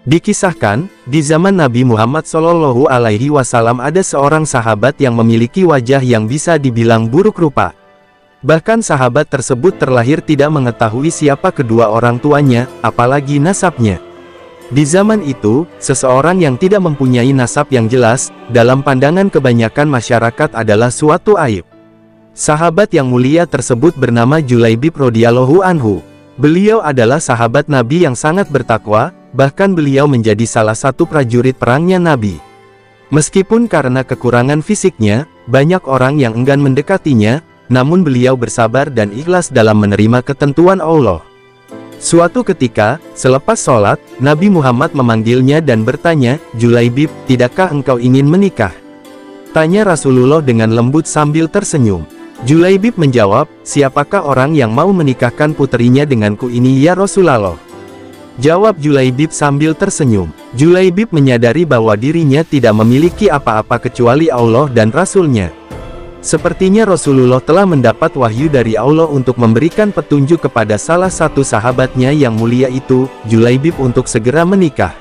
Dikisahkan, di zaman Nabi Muhammad SAW ada seorang sahabat yang memiliki wajah yang bisa dibilang buruk rupa. Bahkan sahabat tersebut terlahir tidak mengetahui siapa kedua orang tuanya, apalagi nasabnya. Di zaman itu, seseorang yang tidak mempunyai nasab yang jelas, dalam pandangan kebanyakan masyarakat adalah suatu aib. Sahabat yang mulia tersebut bernama Julaibib radhiyallahu anhu. Beliau adalah sahabat Nabi yang sangat bertakwa, bahkan beliau menjadi salah satu prajurit perangnya Nabi. Meskipun karena kekurangan fisiknya, banyak orang yang enggan mendekatinya, namun beliau bersabar dan ikhlas dalam menerima ketentuan Allah. Suatu ketika, selepas sholat, Nabi Muhammad memanggilnya dan bertanya, "Julaibib, tidakkah engkau ingin menikah?" Tanya Rasulullah dengan lembut sambil tersenyum. Julaibib menjawab, "Siapakah orang yang mau menikahkan puterinya denganku ini ya Rasulullah?" Jawab Julaibib sambil tersenyum. Julaibib menyadari bahwa dirinya tidak memiliki apa-apa kecuali Allah dan Rasul-Nya. Sepertinya Rasulullah telah mendapat wahyu dari Allah untuk memberikan petunjuk kepada salah satu sahabatnya yang mulia itu, Julaibib, untuk segera menikah.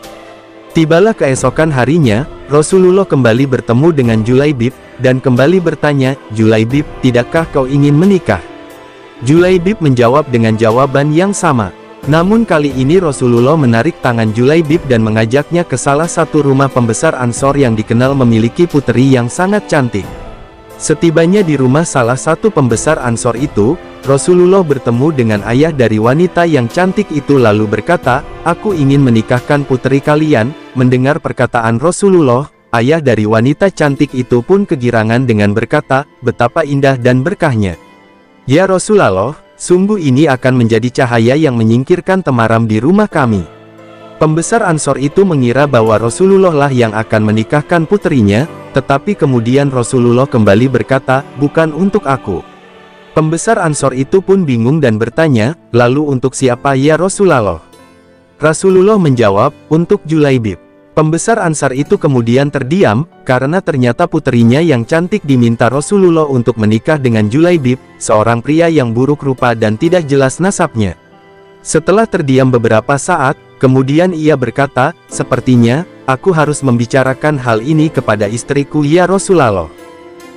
Tibalah keesokan harinya, Rasulullah kembali bertemu dengan Julaibib, dan kembali bertanya, "Julaibib, tidakkah kau ingin menikah?" Julaibib menjawab dengan jawaban yang sama. Namun kali ini Rasulullah menarik tangan Julaibib dan mengajaknya ke salah satu rumah pembesar Ansor yang dikenal memiliki puteri yang sangat cantik. Setibanya di rumah salah satu pembesar Ansor itu, Rasulullah bertemu dengan ayah dari wanita yang cantik itu lalu berkata, "Aku ingin menikahkan puteri kalian." Mendengar perkataan Rasulullah, ayah dari wanita cantik itu pun kegirangan dengan berkata, "Betapa indah dan berkahnya. Ya Rasulullah, sungguh ini akan menjadi cahaya yang menyingkirkan temaram di rumah kami." Pembesar Ansor itu mengira bahwa Rasulullah lah yang akan menikahkan puterinya, tetapi kemudian Rasulullah kembali berkata, "Bukan untuk aku." Pembesar Ansor itu pun bingung dan bertanya, "Lalu untuk siapa ya Rasulullah?" Rasulullah menjawab, "Untuk Julaibib." Pembesar Ansar itu kemudian terdiam, karena ternyata puterinya yang cantik diminta Rasulullah untuk menikah dengan Julaibib, seorang pria yang buruk rupa dan tidak jelas nasabnya. Setelah terdiam beberapa saat, kemudian ia berkata, "Sepertinya, aku harus membicarakan hal ini kepada istriku ya Rasulullah."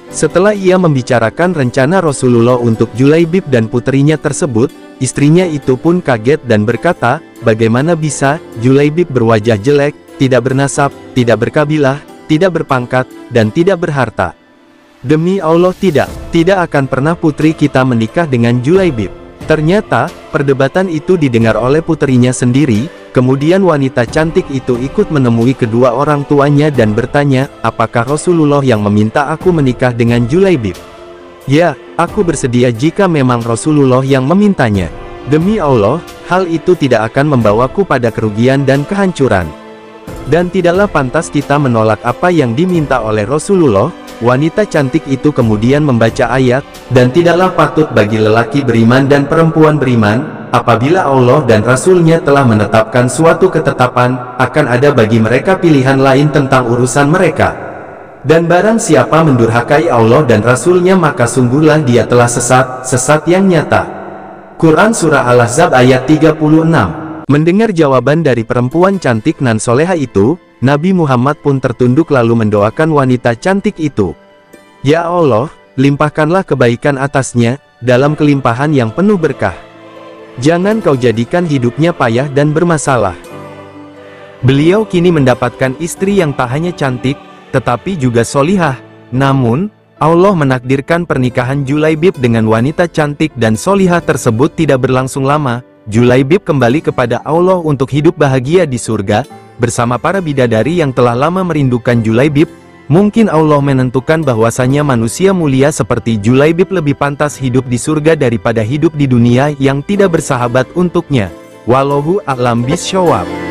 Setelah ia membicarakan rencana Rasulullah untuk Julaibib dan puterinya tersebut, istrinya itu pun kaget dan berkata, "Bagaimana bisa, Julaibib berwajah jelek, tidak bernasab, tidak berkabilah, tidak berpangkat, dan tidak berharta. Demi Allah tidak akan pernah putri kita menikah dengan Julaibib." Ternyata, perdebatan itu didengar oleh puterinya sendiri, kemudian wanita cantik itu ikut menemui kedua orang tuanya dan bertanya, "Apakah Rasulullah yang meminta aku menikah dengan Julaibib?" "Ya, aku bersedia jika memang Rasulullah yang memintanya. Demi Allah, hal itu tidak akan membawaku pada kerugian dan kehancuran. Dan tidaklah pantas kita menolak apa yang diminta oleh Rasulullah." Wanita cantik itu kemudian membaca ayat, "Dan tidaklah patut bagi lelaki beriman dan perempuan beriman, apabila Allah dan Rasul-Nya telah menetapkan suatu ketetapan, akan ada bagi mereka pilihan lain tentang urusan mereka. Dan barang siapa mendurhakai Allah dan Rasul-Nya maka sungguhlah dia telah sesat yang nyata." Quran Surah Al-Ahzab ayat 36. Mendengar jawaban dari perempuan cantik nan soleha itu, Nabi Muhammad pun tertunduk lalu mendoakan wanita cantik itu. "Ya Allah, limpahkanlah kebaikan atasnya, dalam kelimpahan yang penuh berkah. Jangan kau jadikan hidupnya payah dan bermasalah." Beliau kini mendapatkan istri yang tak hanya cantik, tetapi juga solihah. Namun, Allah menakdirkan pernikahan Julaibib dengan wanita cantik dan solihah tersebut tidak berlangsung lama. Julaibib kembali kepada Allah untuk hidup bahagia di surga, bersama para bidadari yang telah lama merindukan Julaibib. Mungkin Allah menentukan bahwasanya manusia mulia seperti Julaibib lebih pantas hidup di surga daripada hidup di dunia yang tidak bersahabat untuknya. Wallahu a'lam bishawab.